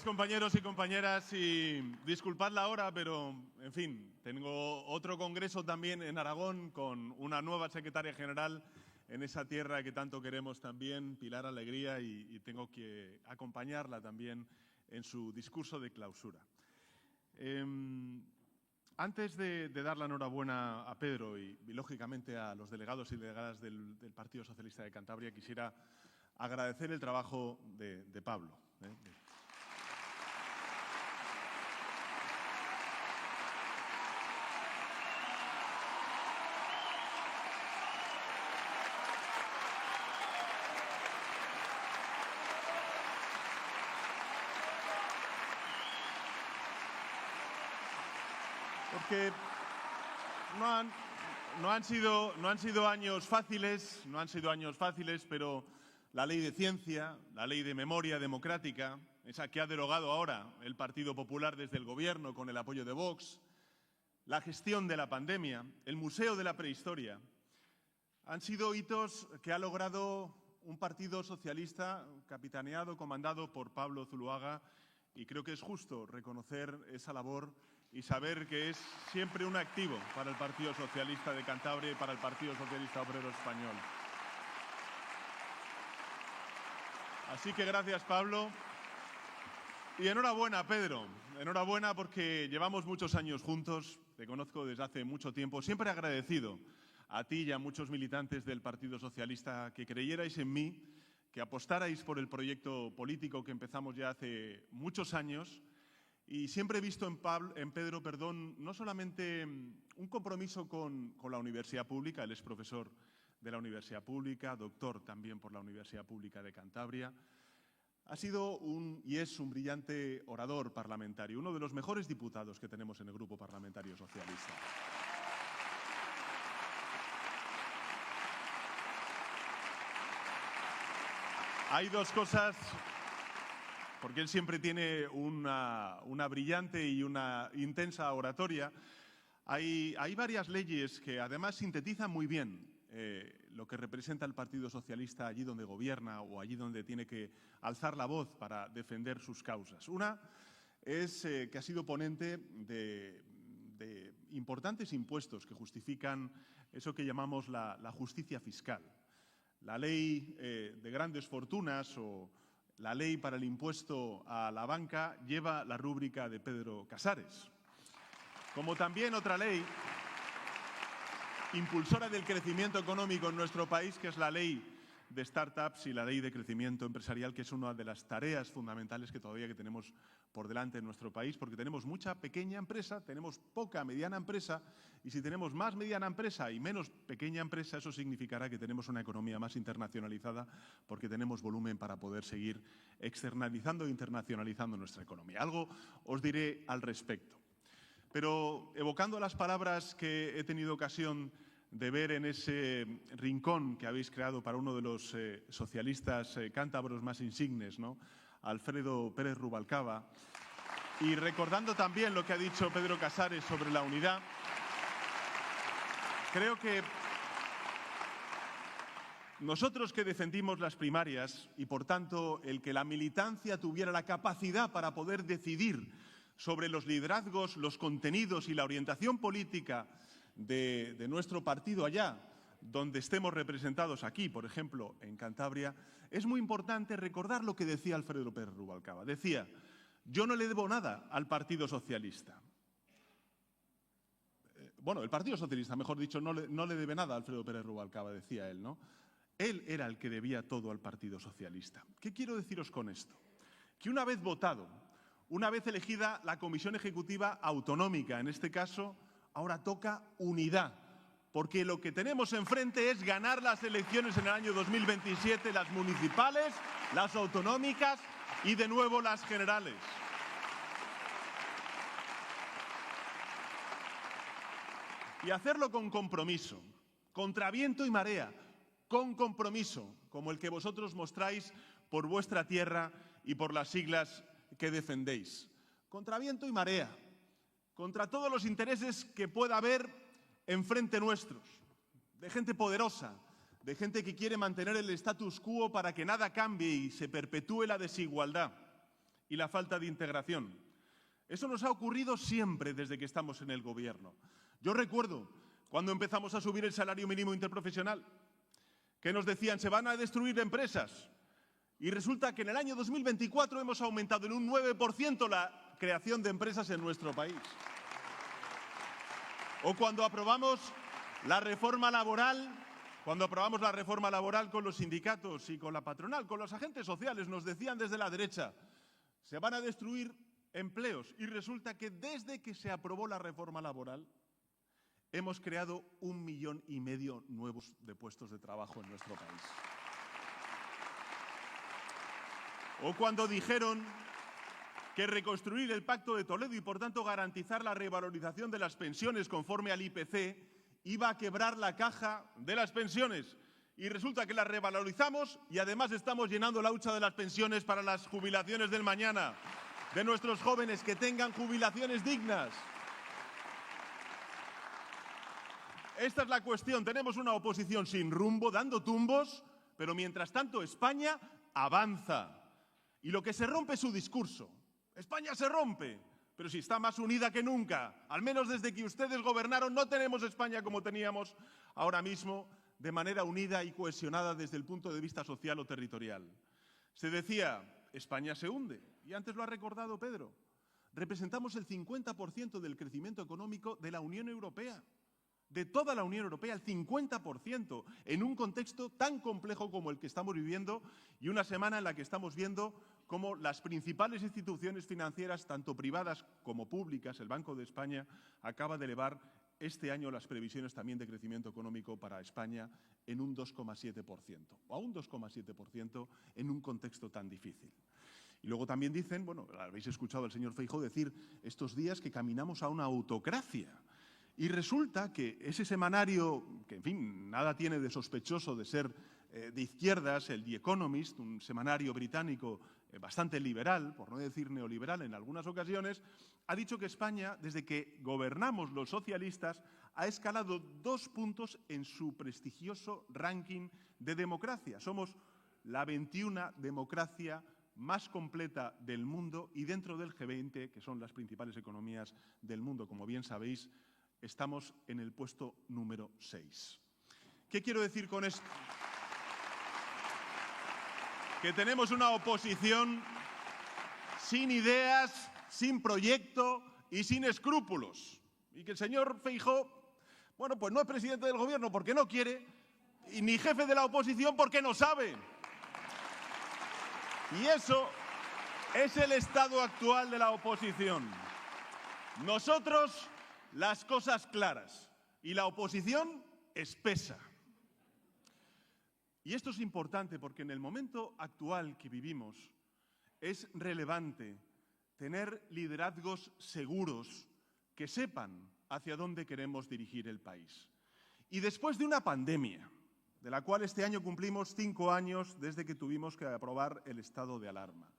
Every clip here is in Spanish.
Compañeros y compañeras, y disculpad la hora, pero, en fin, tengo otro congreso también en Aragón con una nueva secretaria general en esa tierra que tanto queremos también, Pilar Alegría, y tengo que acompañarla también en su discurso de clausura. Antes de dar la enhorabuena a Pedro y lógicamente, a los delegados y delegadas del Partido Socialista de Cantabria, quisiera agradecer el trabajo de Pablo. Porque no han sido años fáciles, pero la ley de ciencia, la ley de memoria democrática, esa que ha derogado ahora el Partido Popular desde el Gobierno con el apoyo de Vox, la gestión de la pandemia, el Museo de la Prehistoria, han sido hitos que ha logrado un Partido Socialista capitaneado, comandado por Pablo Zuloaga, y creo que es justo reconocer esa labor y saber que es siempre un activo para el Partido Socialista de Cantabria y para el Partido Socialista Obrero Español. Así que gracias, Pablo. Y enhorabuena, Pedro. Enhorabuena porque llevamos muchos años juntos, te conozco desde hace mucho tiempo, siempre agradecido a ti y a muchos militantes del Partido Socialista que creyerais en mí, que apostarais por el proyecto político que empezamos ya hace muchos años. Y siempre he visto en Pedro, no solamente un compromiso con la universidad pública, él es profesor de la Universidad Pública, doctor también por la Universidad Pública de Cantabria. Ha sido y es un brillante orador parlamentario, uno de los mejores diputados que tenemos en el Grupo Parlamentario Socialista. Hay dos cosas, porque él siempre tiene una brillante y una intensa oratoria. Hay varias leyes que además sintetizan muy bien lo que representa el Partido Socialista allí donde gobierna o allí donde tiene que alzar la voz para defender sus causas. Una es que ha sido ponente de importantes impuestos que justifican eso que llamamos la justicia fiscal. La ley de grandes fortunas o la ley para el impuesto a la banca lleva la rúbrica de Pedro Casares. Como también otra ley impulsora del crecimiento económico en nuestro país, que es la ley de startups y la ley de crecimiento empresarial, que es una de las tareas fundamentales que todavía tenemos por delante en nuestro país, porque tenemos mucha pequeña empresa, tenemos poca mediana empresa, y si tenemos más mediana empresa y menos pequeña empresa, eso significará que tenemos una economía más internacionalizada, porque tenemos volumen para poder seguir externalizando e internacionalizando nuestra economía. Algo os diré al respecto. Pero evocando las palabras que he tenido ocasión de ver en ese rincón que habéis creado para uno de los socialistas cántabros más insignes, ¿no?, Alfredo Pérez Rubalcaba, y recordando también lo que ha dicho Pedro Casares sobre la unidad, creo que nosotros que defendimos las primarias y, por tanto, el que la militancia tuviera la capacidad para poder decidir sobre los liderazgos, los contenidos y la orientación política de nuestro partido allá donde estemos representados aquí, por ejemplo, en Cantabria, es muy importante recordar lo que decía Alfredo Pérez Rubalcaba. Decía: yo no le debo nada al Partido Socialista. Bueno, el Partido Socialista, mejor dicho, no le debe nada a Alfredo Pérez Rubalcaba, decía él, ¿no? Él era el que debía todo al Partido Socialista. ¿Qué quiero deciros con esto? Que una vez votado, una vez elegida la Comisión Ejecutiva Autonómica, en este caso, ahora toca unidad, porque lo que tenemos enfrente es ganar las elecciones en el año 2027, las municipales, las autonómicas y de nuevo las generales. Y hacerlo con compromiso, contra viento y marea, con compromiso, como el que vosotros mostráis por vuestra tierra y por las siglas que defendéis. Contra viento y marea, contra todos los intereses que pueda haber enfrente nuestros, de gente poderosa, de gente que quiere mantener el status quo para que nada cambie y se perpetúe la desigualdad. y la falta de integración. Eso nos ha ocurrido siempre desde que estamos en el gobierno. Yo recuerdo cuando empezamos a subir el salario mínimo interprofesional, que nos decían se van a destruir empresas. Y resulta que en el año 2024 hemos aumentado en un 9% la creación de empresas en nuestro país. O cuando aprobamos la reforma laboral, con los sindicatos y con la patronal, con los agentes sociales, nos decían desde la derecha, se van a destruir empleos. Y resulta que desde que se aprobó la reforma laboral, hemos creado 1,5 millones nuevos de puestos de trabajo en nuestro país. O cuando dijeron que reconstruir el Pacto de Toledo y, por tanto, garantizar la revalorización de las pensiones conforme al IPC iba a quebrar la caja de las pensiones. Y resulta que las revalorizamos y, además, estamos llenando la hucha de las pensiones para las jubilaciones del mañana, de nuestros jóvenes, que tengan jubilaciones dignas. Esta es la cuestión. Tenemos una oposición sin rumbo, dando tumbos, pero mientras tanto España avanza. Y lo que se rompe es su discurso. España se rompe, pero si está más unida que nunca. Al menos desde que ustedes gobernaron no tenemos España como teníamos ahora mismo, de manera unida y cohesionada desde el punto de vista social o territorial. Se decía, España se hunde, y antes lo ha recordado Pedro. Representamos el 50% del crecimiento económico de la Unión Europea. De toda la Unión Europea, el 50%, en un contexto tan complejo como el que estamos viviendo y una semana en la que estamos viendo cómo las principales instituciones financieras, tanto privadas como públicas, el Banco de España, acaba de elevar este año las previsiones también de crecimiento económico para España en un 2,7%, o a un 2,7% en un contexto tan difícil. Y luego también dicen, bueno, habéis escuchado al señor Feijóo decir estos días que caminamos a una autocracia. Y resulta que ese semanario, que en fin, nada tiene de sospechoso de ser de izquierdas, el The Economist, un semanario británico bastante liberal, por no decir neoliberal en algunas ocasiones, ha dicho que España, desde que gobernamos los socialistas, ha escalado 2 puntos en su prestigioso ranking de democracia. Somos la 21ª democracia más completa del mundo y dentro del G20, que son las principales economías del mundo, como bien sabéis, estamos en el puesto número 6. ¿Qué quiero decir con esto? Que tenemos una oposición sin ideas, sin proyecto y sin escrúpulos. Y que el señor Feijóo, bueno, pues no es presidente del gobierno porque no quiere, y ni jefe de la oposición porque no sabe. Y eso es el estado actual de la oposición. Nosotros, las cosas claras, y la oposición espesa. Y esto es importante porque en el momento actual que vivimos es relevante tener liderazgos seguros que sepan hacia dónde queremos dirigir el país. Y después de una pandemia, de la cual este año cumplimos 5 años desde que tuvimos que aprobar el estado de alarma,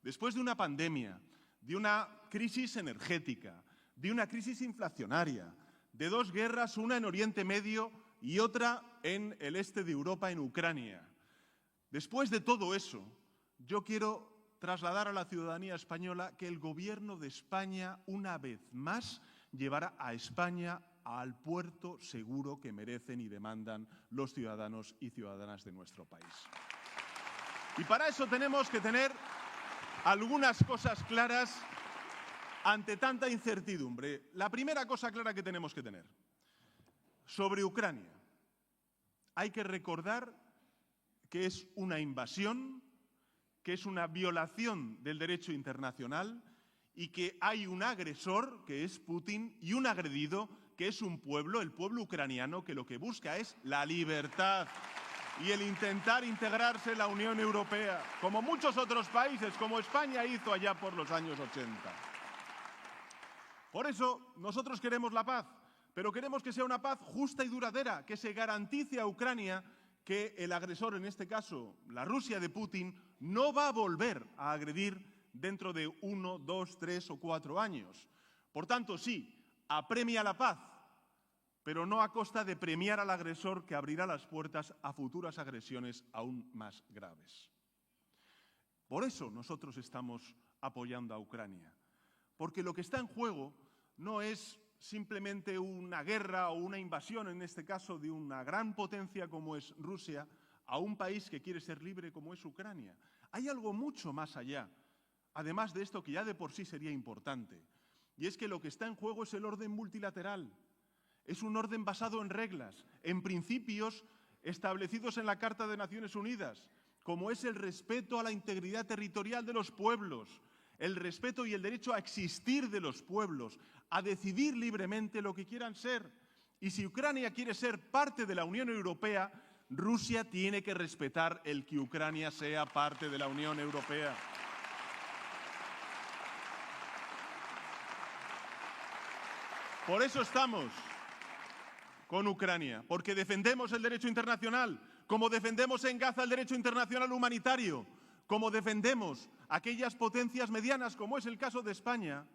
después de una pandemia, de una crisis energética, de una crisis inflacionaria, de 2 guerras, una en Oriente Medio y otra en el este de Europa, en Ucrania. Después de todo eso, yo quiero trasladar a la ciudadanía española que el Gobierno de España, una vez más, llevará a España al puerto seguro que merecen y demandan los ciudadanos y ciudadanas de nuestro país. Y para eso tenemos que tener algunas cosas claras ante tanta incertidumbre. La primera cosa clara que tenemos que tener sobre Ucrania. Hay que recordar que es una invasión, que es una violación del derecho internacional y que hay un agresor, que es Putin, y un agredido, que es un pueblo, el pueblo ucraniano, que lo que busca es la libertad y el intentar integrarse en la Unión Europea, como muchos otros países, como España hizo allá por los años 80. Por eso nosotros queremos la paz, pero queremos que sea una paz justa y duradera, que se garantice a Ucrania que el agresor, en este caso la Rusia de Putin, no va a volver a agredir dentro de 1, 2, 3 o 4 años. Por tanto, sí, apremia la paz, pero no a costa de premiar al agresor que abrirá las puertas a futuras agresiones aún más graves. Por eso nosotros estamos apoyando a Ucrania. Porque lo que está en juego no es simplemente una guerra o una invasión, en este caso, de una gran potencia como es Rusia, a un país que quiere ser libre como es Ucrania. Hay algo mucho más allá, además de esto que ya de por sí sería importante, y es que lo que está en juego es el orden multilateral. Es un orden basado en reglas, en principios establecidos en la Carta de Naciones Unidas, como es el respeto a la integridad territorial de los pueblos, el respeto y el derecho a existir de los pueblos, a decidir libremente lo que quieran ser. Y si Ucrania quiere ser parte de la Unión Europea, Rusia tiene que respetar el que Ucrania sea parte de la Unión Europea. Por eso estamos con Ucrania, porque defendemos el derecho internacional, como defendemos en Gaza el derecho internacional humanitario, como defendemos aquellas potencias medianas, como es el caso de España,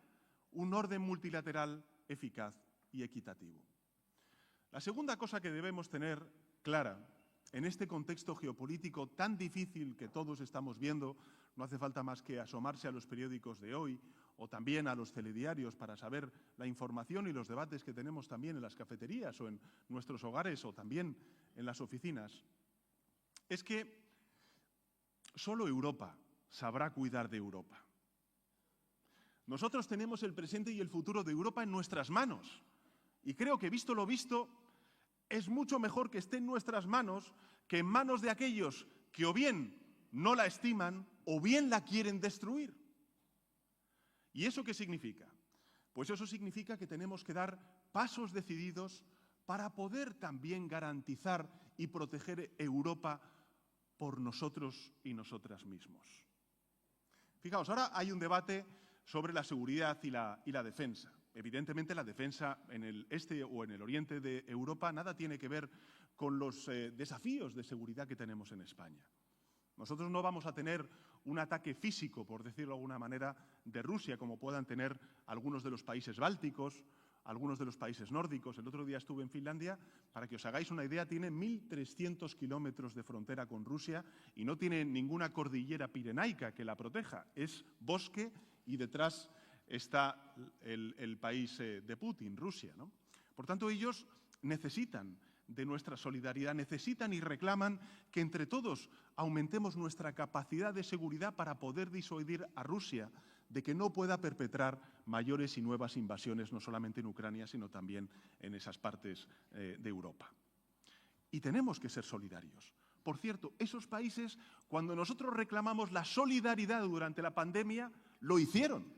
un orden multilateral eficaz y equitativo. La segunda cosa que debemos tener clara en este contexto geopolítico tan difícil que todos estamos viendo, no hace falta más que asomarse a los periódicos de hoy o también a los telediarios para saber la información y los debates que tenemos también en las cafeterías o en nuestros hogares o también en las oficinas, es que solo Europa sabrá cuidar de Europa. Nosotros tenemos el presente y el futuro de Europa en nuestras manos. Y creo que, visto lo visto, es mucho mejor que esté en nuestras manos que en manos de aquellos que o bien no la estiman o bien la quieren destruir. ¿Y eso qué significa? Pues eso significa que tenemos que dar pasos decididos para poder también garantizar y proteger Europa por nosotros y nosotras mismos. Fijaos, ahora hay un debate sobre la seguridad y la defensa. Evidentemente, la defensa en el este o en el oriente de Europa nada tiene que ver con los desafíos de seguridad que tenemos en España. Nosotros no vamos a tener un ataque físico, por decirlo de alguna manera, de Rusia, como puedan tener algunos de los países bálticos, algunos de los países nórdicos. El otro día estuve en Finlandia, para que os hagáis una idea, tiene 1.300 kilómetros de frontera con Rusia y no tiene ninguna cordillera pirenaica que la proteja. Es bosque y detrás está el país de Putin, Rusia, ¿no? Por tanto, ellos necesitan de nuestra solidaridad, necesitan y reclaman que entre todos aumentemos nuestra capacidad de seguridad para poder disuadir a Rusia de que no pueda perpetrar mayores y nuevas invasiones, no solamente en Ucrania, sino también en esas partes de Europa. Y tenemos que ser solidarios. Por cierto, esos países, cuando nosotros reclamamos la solidaridad durante la pandemia, lo hicieron.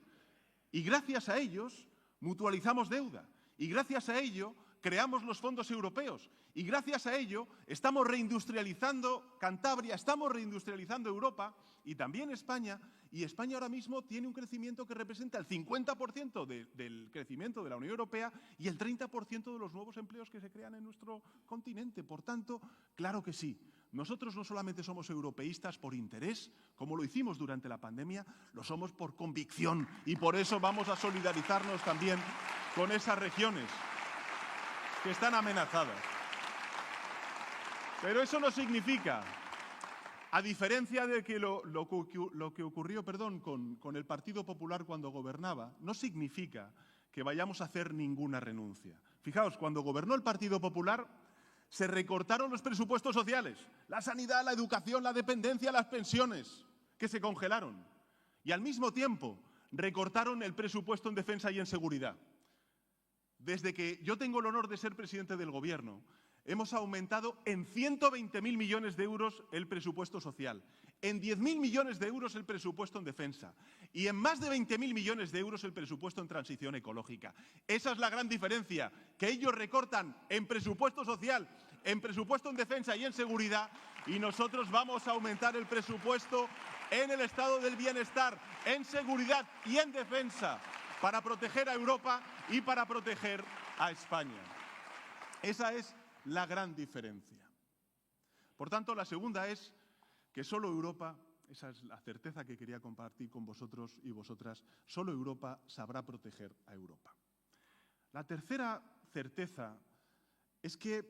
Y gracias a ellos mutualizamos deuda. Y gracias a ello creamos los fondos europeos. Y gracias a ello estamos reindustrializando Cantabria, estamos reindustrializando Europa y también España. Y España ahora mismo tiene un crecimiento que representa el 50% del crecimiento de la Unión Europea y el 30% de los nuevos empleos que se crean en nuestro continente. Por tanto, claro que sí. Nosotros no solamente somos europeístas por interés, como lo hicimos durante la pandemia, lo somos por convicción y por eso vamos a solidarizarnos también con esas regiones que están amenazadas. Pero eso no significa, a diferencia de que lo que ocurrió con el Partido Popular cuando gobernaba, no significa que vayamos a hacer ninguna renuncia. Fijaos, cuando gobernó el Partido Popular, se recortaron los presupuestos sociales, la sanidad, la educación, la dependencia, las pensiones, que se congelaron. Y al mismo tiempo recortaron el presupuesto en defensa y en seguridad. Desde que yo tengo el honor de ser presidente del Gobierno, hemos aumentado en 120.000 millones de euros el presupuesto social, en 10.000 millones de euros el presupuesto en defensa y en más de 20.000 millones de euros el presupuesto en transición ecológica. Esa es la gran diferencia, que ellos recortan en presupuesto social, en presupuesto en defensa y en seguridad, y nosotros vamos a aumentar el presupuesto en el estado del bienestar, en seguridad y en defensa, para proteger a Europa y para proteger a España. Esa es la gran diferencia. Por tanto, la segunda es que solo Europa, esa es la certeza que quería compartir con vosotros y vosotras, solo Europa sabrá proteger a Europa. La tercera certeza es que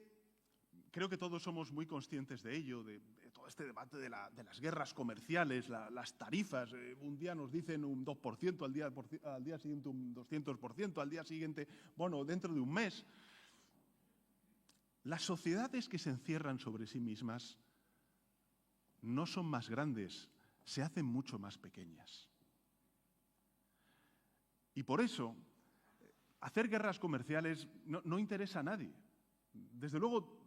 creo que todos somos muy conscientes de ello, de toda este debate de las guerras comerciales, las tarifas. Un día nos dicen un 2%, al día siguiente un 200%, al día siguiente, bueno, dentro de un mes. Las sociedades que se encierran sobre sí mismas no son más grandes, se hacen mucho más pequeñas. Y por eso, hacer guerras comerciales no interesa a nadie. Desde luego,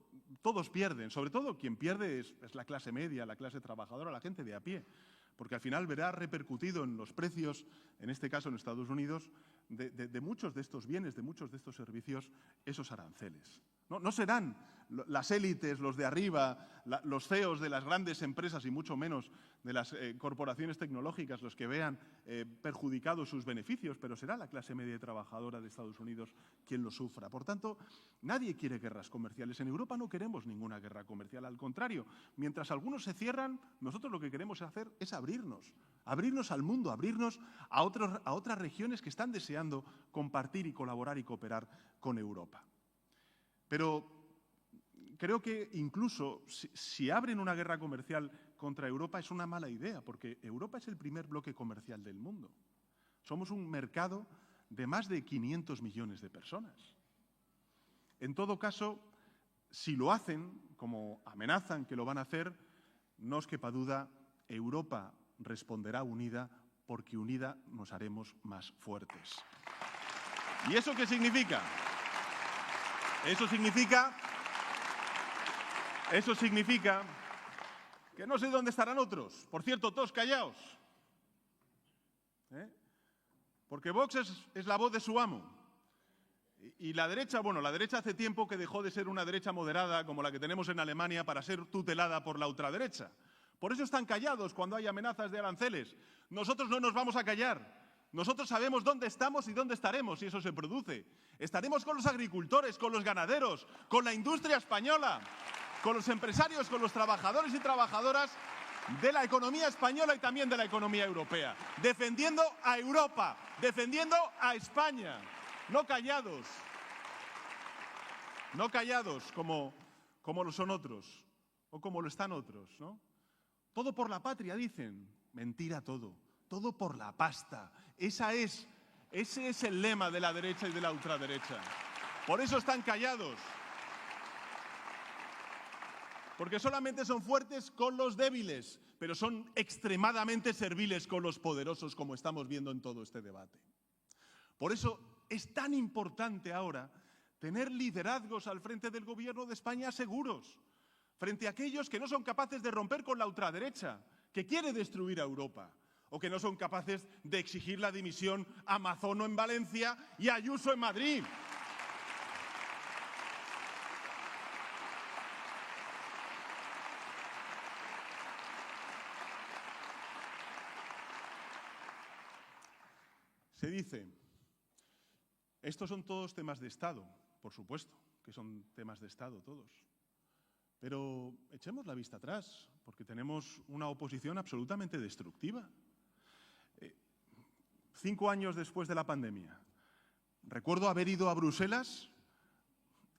todos pierden, sobre todo quien pierde es la clase media, la clase trabajadora, la gente de a pie, porque al final verá repercutido en los precios, en este caso en Estados Unidos, de muchos de estos bienes, de muchos de estos servicios, esos aranceles. No serán las élites, los de arriba, los CEOs de las grandes empresas y mucho menos de las corporaciones tecnológicas los que vean perjudicados sus beneficios, pero será la clase media y trabajadora de Estados Unidos quien lo sufra. Por tanto, nadie quiere guerras comerciales. En Europa no queremos ninguna guerra comercial. Al contrario, mientras algunos se cierran, nosotros lo que queremos hacer es abrirnos al mundo, abrirnos a otras regiones que están deseando compartir y colaborar y cooperar con Europa. Pero creo que incluso si abren una guerra comercial contra Europa es una mala idea, porque Europa es el primer bloque comercial del mundo. Somos un mercado de más de 500 millones de personas. En todo caso, si lo hacen, como amenazan que lo van a hacer, no os quepa duda, Europa responderá unida, porque unida nos haremos más fuertes. ¿Y eso qué significa? Eso significa que no sé dónde estarán otros. Por cierto, todos callaos. Porque Vox es la voz de su amo. Y la derecha, bueno, la derecha hace tiempo que dejó de ser una derecha moderada como la que tenemos en Alemania para ser tutelada por la ultraderecha. Por eso están callados cuando hay amenazas de aranceles. Nosotros no nos vamos a callar. Nosotros sabemos dónde estamos y dónde estaremos si eso se produce. Estaremos con los agricultores, con los ganaderos, con la industria española, con los empresarios, con los trabajadores y trabajadoras de la economía española y también de la economía europea. Defendiendo a Europa, defendiendo a España. No callados. No callados como lo son otros o como lo están otros, ¿no? Todo por la patria, dicen. Mentira todo. Todo por la pasta. Ese es el lema de la derecha y de la ultraderecha. Por eso están callados. Porque solamente son fuertes con los débiles, pero son extremadamente serviles con los poderosos, como estamos viendo en todo este debate. Por eso es tan importante ahora tener liderazgos al frente del gobierno de España seguros, frente a aquellos que no son capaces de romper con la ultraderecha, que quiere destruir a Europa, o que no son capaces de exigir la dimisión a Mazono en Valencia y a Ayuso en Madrid. Se dice, estos son todos temas de Estado, por supuesto, que son temas de Estado todos. Pero echemos la vista atrás, porque tenemos una oposición absolutamente destructiva. 5 años después de la pandemia, recuerdo haber ido a Bruselas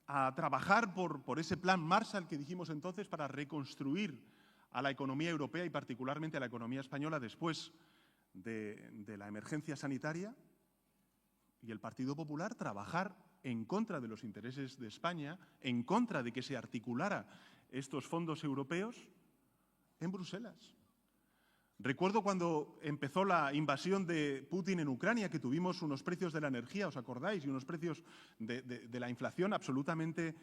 a trabajar por ese plan Marshall que dijimos entonces para reconstruir a la economía europea y particularmente a la economía española después de la emergencia sanitaria, y el Partido Popular trabajar en contra de los intereses de España, en contra de que se articulara estos fondos europeos en Bruselas. Recuerdo cuando empezó la invasión de Putin en Ucrania, que tuvimos unos precios de la energía, ¿os acordáis? Y unos precios de la inflación absolutamente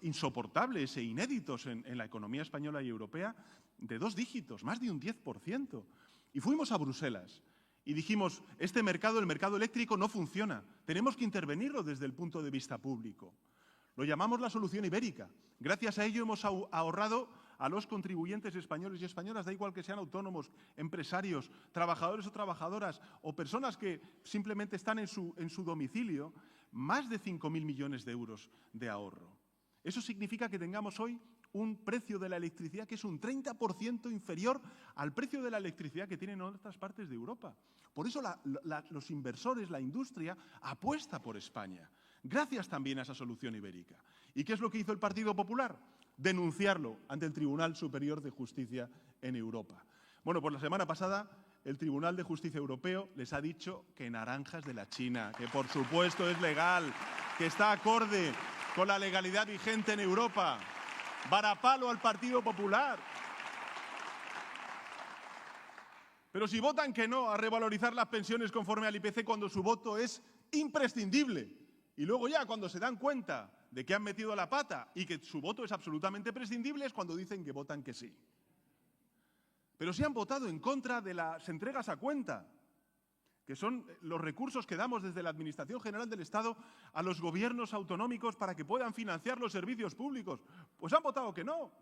insoportables e inéditos en la economía española y europea, de 2 dígitos, más de un 10%. Y fuimos a Bruselas y dijimos, este mercado, el mercado eléctrico, no funciona. Tenemos que intervenirlo desde el punto de vista público. Lo llamamos la solución ibérica. Gracias a ello hemos ahorrado a los contribuyentes españoles y españolas, da igual que sean autónomos, empresarios, trabajadores o trabajadoras, o personas que simplemente están en su domicilio, más de 5.000 millones de euros de ahorro. Eso significa que tengamos hoy un precio de la electricidad que es un 30% inferior al precio de la electricidad que tienen en otras partes de Europa. Por eso los inversores, la industria, apuesta por España, gracias también a esa solución ibérica. ¿Y qué es lo que hizo el Partido Popular? denunciarlo ante el Tribunal Superior de Justicia en Europa. Bueno, pues la semana pasada el Tribunal de Justicia Europeo les ha dicho que naranjas de la China, que por supuesto es legal, que está acorde con la legalidad vigente en Europa. Varapalo al Partido Popular. Pero si votan que no a revalorizar las pensiones conforme al IPC cuando su voto es imprescindible, y luego ya cuando se dan cuenta de que han metido la pata y que su voto es absolutamente prescindible, es cuando dicen que votan que sí. Pero si han votado en contra de las entregas a cuenta, que son los recursos que damos desde la Administración General del Estado a los gobiernos autonómicos para que puedan financiar los servicios públicos, pues han votado que no.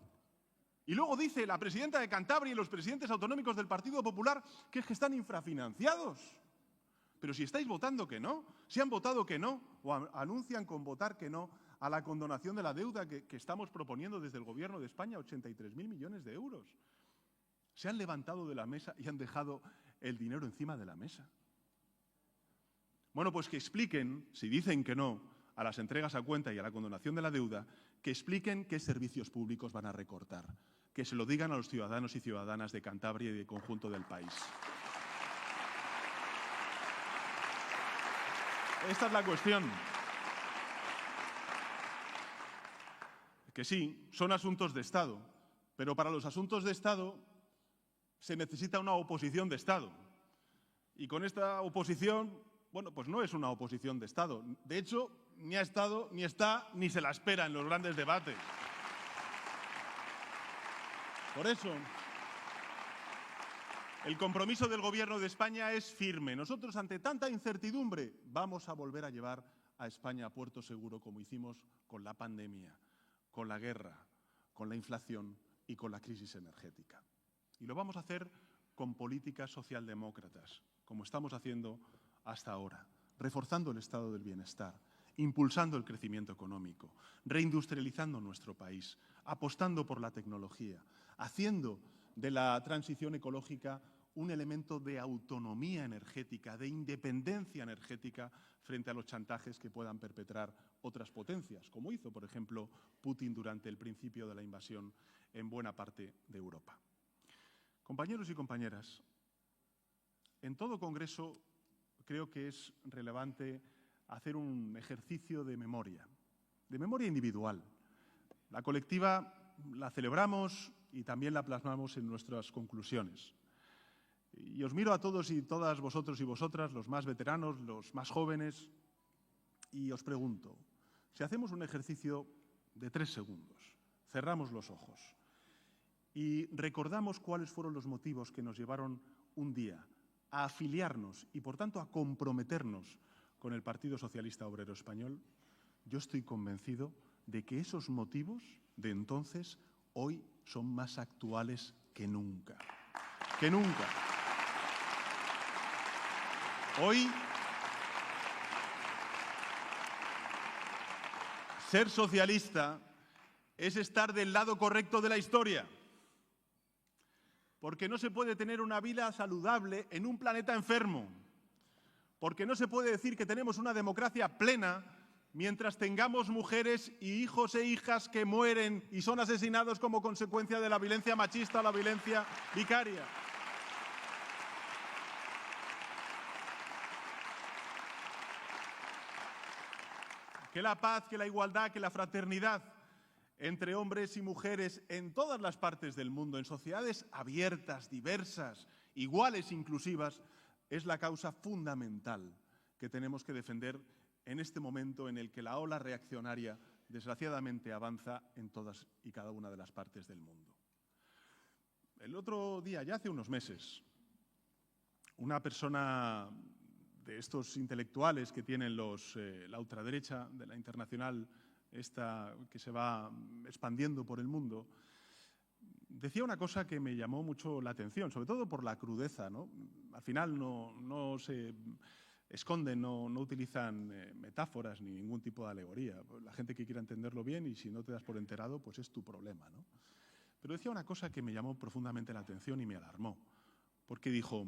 Y luego dice la presidenta de Cantabria y los presidentes autonómicos del Partido Popular que es que están infrafinanciados. Pero si estáis votando que no, si han votado que no, o anuncian con votar que no a la condonación de la deuda que estamos proponiendo desde el Gobierno de España, 83.000 millones de euros. Se han levantado de la mesa y han dejado el dinero encima de la mesa. Bueno, pues que expliquen, si dicen que no a las entregas a cuenta y a la condonación de la deuda, que expliquen qué servicios públicos van a recortar. Que se lo digan a los ciudadanos y ciudadanas de Cantabria y del conjunto del país. Esta es la cuestión. Que sí, son asuntos de Estado, pero para los asuntos de Estado se necesita una oposición de Estado. Y con esta oposición, bueno, pues no es una oposición de Estado. De hecho, ni ha estado, ni está, ni se la espera en los grandes debates. Por eso, el compromiso del Gobierno de España es firme. Nosotros, ante tanta incertidumbre, vamos a volver a llevar a España a puerto seguro, como hicimos con la pandemia, con la guerra, con la inflación y con la crisis energética. Y lo vamos a hacer con políticas socialdemócratas, como estamos haciendo hasta ahora, reforzando el estado del bienestar, impulsando el crecimiento económico, reindustrializando nuestro país, apostando por la tecnología, haciendo de la transición ecológica un elemento de autonomía energética, de independencia energética frente a los chantajes que puedan perpetrar otras potencias, como hizo, por ejemplo, Putin durante el principio de la invasión en buena parte de Europa. Compañeros y compañeras, en todo congreso creo que es relevante hacer un ejercicio de memoria individual. La colectiva la celebramos y también la plasmamos en nuestras conclusiones. Y os miro a todos y todas vosotros y vosotras, los más veteranos, los más jóvenes, y os pregunto, si hacemos un ejercicio de 3 segundos, cerramos los ojos y recordamos cuáles fueron los motivos que nos llevaron un día a afiliarnos y, por tanto, a comprometernos con el Partido Socialista Obrero Español, yo estoy convencido de que esos motivos de entonces hoy son más actuales que nunca. Que nunca. Hoy, ser socialista es estar del lado correcto de la historia. Porque no se puede tener una vida saludable en un planeta enfermo. Porque no se puede decir que tenemos una democracia plena mientras tengamos mujeres y hijos e hijas que mueren y son asesinados como consecuencia de la violencia machista o la violencia vicaria. Que la paz, que la igualdad, que la fraternidad entre hombres y mujeres en todas las partes del mundo, en sociedades abiertas, diversas, iguales, inclusivas, es la causa fundamental que tenemos que defender en este momento en el que la ola reaccionaria desgraciadamente avanza en todas y cada una de las partes del mundo. El otro día, ya hace unos meses, una persona de estos intelectuales que tienen la ultraderecha de la internacional, esta que se va expandiendo por el mundo, decía una cosa que me llamó mucho la atención, sobre todo por la crudeza, ¿no? Al final no se esconden, no utilizan metáforas ni ningún tipo de alegoría. La gente que quiera entenderlo bien, y si no te das por enterado, pues es tu problema, ¿no? Pero decía una cosa que me llamó profundamente la atención y me alarmó, porque dijo,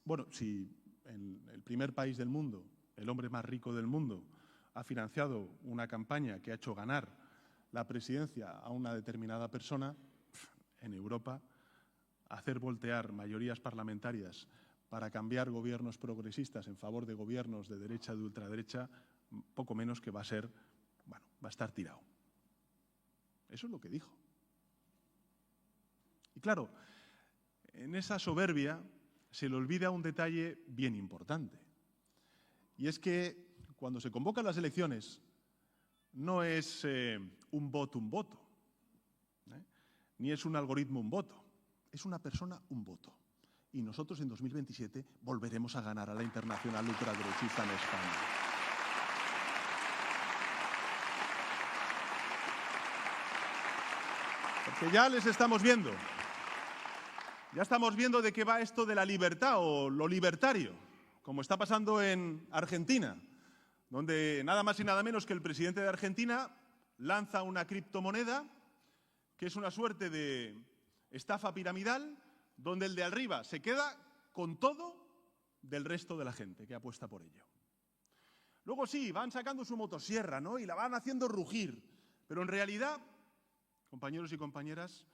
bueno, si en el primer país del mundo, el hombre más rico del mundo, ha financiado una campaña que ha hecho ganar la presidencia a una determinada persona, en Europa, hacer voltear mayorías parlamentarias para cambiar gobiernos progresistas en favor de gobiernos de derecha y de ultraderecha, poco menos que va a estar tirado. Eso es lo que dijo. Y claro, en esa soberbia se le olvida un detalle bien importante. Y es que cuando se convocan las elecciones no es un voto, ni es un algoritmo un voto, es una persona un voto. Y nosotros en 2027 volveremos a ganar a la internacional ultraderechista en España. Porque ya les estamos viendo. Ya estamos viendo de qué va esto de la libertad o lo libertario, como está pasando en Argentina, donde nada más y nada menos que el presidente de Argentina lanza una criptomoneda que es una suerte de estafa piramidal, donde el de arriba se queda con todo del resto de la gente que apuesta por ello. Luego sí, van sacando su motosierra, ¿no? Y la van haciendo rugir, pero en realidad, compañeros y compañeras,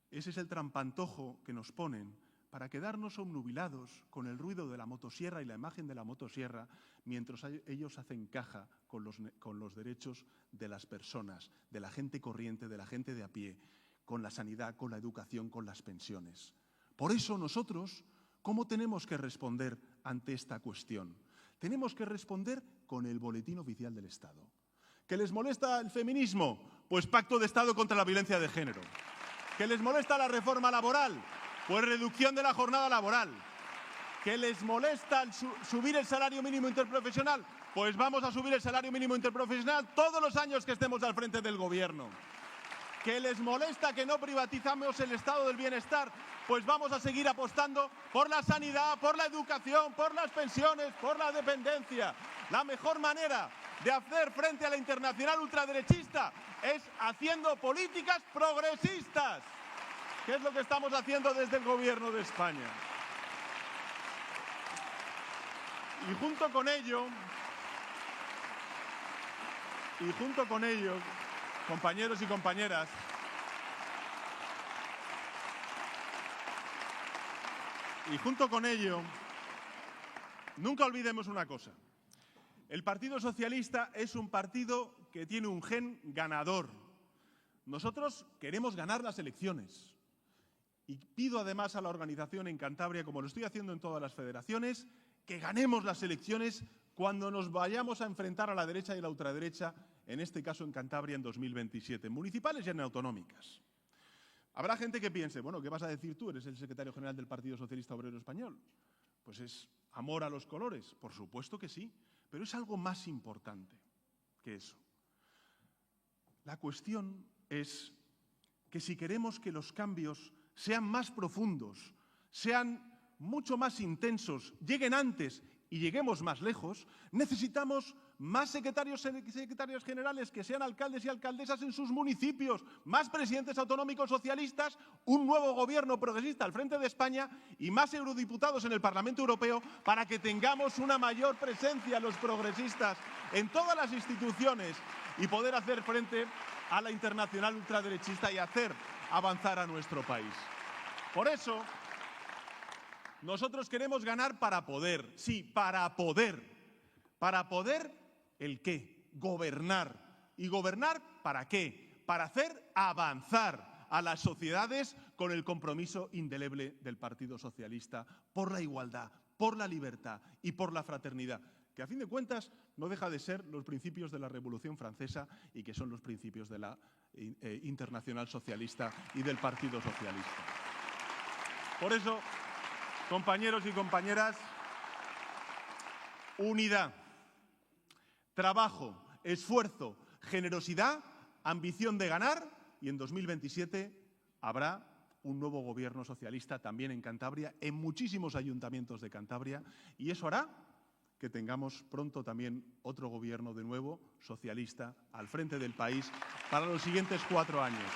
ese es el trampantojo que nos ponen para quedarnos obnubilados con el ruido de la motosierra y la imagen de la motosierra, mientras ellos hacen caja con los derechos de las personas, de la gente corriente, de la gente de a pie, con la sanidad, con la educación, con las pensiones. Por eso nosotros, ¿cómo tenemos que responder ante esta cuestión? Tenemos que responder con el Boletín Oficial del Estado. ¿Que les molesta el feminismo? Pues Pacto de Estado contra la violencia de género. ¿Que les molesta la reforma laboral? Pues reducción de la jornada laboral. ¿Que les molesta subir el salario mínimo interprofesional? Pues vamos a subir el salario mínimo interprofesional todos los años que estemos al frente del gobierno. ¿Que les molesta que no privatizamos el estado del bienestar? Pues vamos a seguir apostando por la sanidad, por la educación, por las pensiones, por la dependencia. La mejor manera de hacer frente a la internacional ultraderechista es haciendo políticas progresistas, que es lo que estamos haciendo desde el Gobierno de España. Y junto con ello, compañeros y compañeras, nunca olvidemos una cosa. El Partido Socialista es un partido que tiene un gen ganador. Nosotros queremos ganar las elecciones. Y pido además a la organización en Cantabria, como lo estoy haciendo en todas las federaciones, que ganemos las elecciones cuando nos vayamos a enfrentar a la derecha y la ultraderecha, en este caso en Cantabria en 2027, en municipales y en autonómicas. Habrá gente que piense, bueno, ¿qué vas a decir tú? Eres el secretario general del Partido Socialista Obrero Español. Pues es amor a los colores. Por supuesto que sí, pero es algo más importante que eso. La cuestión es que si queremos que los cambios sean más profundos, sean mucho más intensos, lleguen antes y lleguemos más lejos, necesitamos más secretarios y secretarias generales que sean alcaldes y alcaldesas en sus municipios, más presidentes autonómicos socialistas, un nuevo gobierno progresista al frente de España y más eurodiputados en el Parlamento Europeo para que tengamos una mayor presencia los progresistas en todas las instituciones y poder hacer frente a la internacional ultraderechista y hacer avanzar a nuestro país. Por eso, nosotros queremos ganar para poder. Sí, para poder. ¿Para poder el qué? Gobernar. ¿Y gobernar para qué? Para hacer avanzar a las sociedades con el compromiso indeleble del Partido Socialista por la igualdad, por la libertad y por la fraternidad, que a fin de cuentas no deja de ser los principios de la Revolución Francesa y que son los principios de la Internacional Socialista y del Partido Socialista. Por eso, compañeros y compañeras, unidad, trabajo, esfuerzo, generosidad, ambición de ganar y en 2027 habrá un nuevo gobierno socialista también en Cantabria, en muchísimos ayuntamientos de Cantabria, y eso hará que tengamos pronto también otro gobierno de nuevo socialista al frente del país para los siguientes 4 años.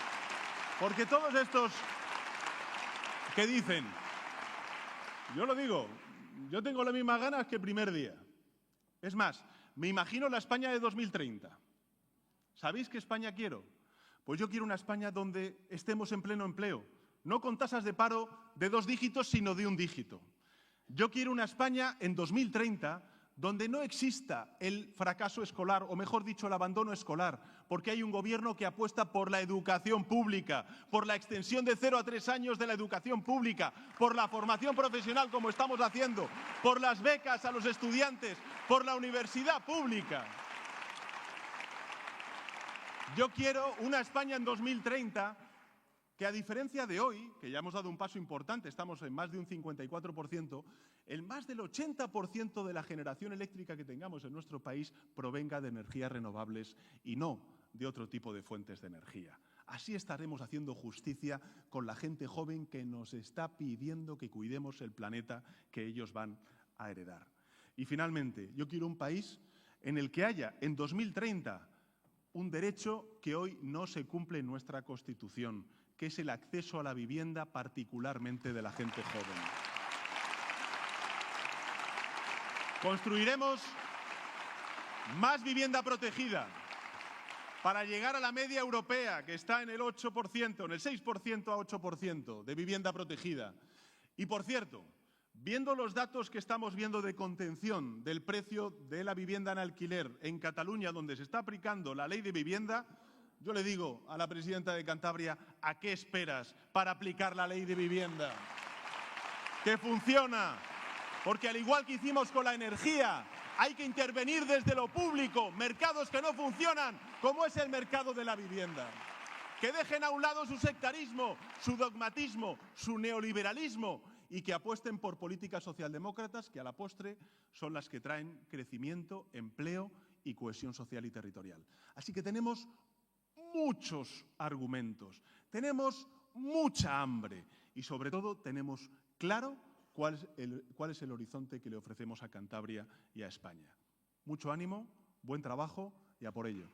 Porque todos estos que dicen, yo lo digo, yo tengo las mismas ganas que el primer día. Es más, me imagino la España de 2030. ¿Sabéis qué España quiero? Pues yo quiero una España donde estemos en pleno empleo, no con tasas de paro de 2 dígitos, sino de 1 dígito. Yo quiero una España en 2030 donde no exista el fracaso escolar, o mejor dicho, el abandono escolar, porque hay un gobierno que apuesta por la educación pública, por la extensión de 0 a 3 años de la educación pública, por la formación profesional como estamos haciendo, por las becas a los estudiantes, por la universidad pública. Yo quiero una España en 2030 que, a diferencia de hoy, que ya hemos dado un paso importante, estamos en más de un 54%, el más del 80% de la generación eléctrica que tengamos en nuestro país provenga de energías renovables y no de otro tipo de fuentes de energía. Así estaremos haciendo justicia con la gente joven que nos está pidiendo que cuidemos el planeta que ellos van a heredar. Y finalmente, yo quiero un país en el que haya en 2030 un derecho que hoy no se cumple en nuestra Constitución, que es el acceso a la vivienda, particularmente de la gente joven. Construiremos más vivienda protegida para llegar a la media europea, que está en el 8%, en el 6% a 8% de vivienda protegida. Y, por cierto, viendo los datos que estamos viendo de contención del precio de la vivienda en alquiler en Cataluña, donde se está aplicando la ley de vivienda, yo le digo a la presidenta de Cantabria, ¿a qué esperas para aplicar la ley de vivienda? ¡Que funciona! Porque al igual que hicimos con la energía, hay que intervenir desde lo público, mercados que no funcionan, como es el mercado de la vivienda. Que dejen a un lado su sectarismo, su dogmatismo, su neoliberalismo y que apuesten por políticas socialdemócratas que a la postre son las que traen crecimiento, empleo y cohesión social y territorial. Así que tenemos muchos argumentos, tenemos mucha hambre y sobre todo tenemos claro cuál es el horizonte que le ofrecemos a Cantabria y a España. Mucho ánimo, buen trabajo y a por ello.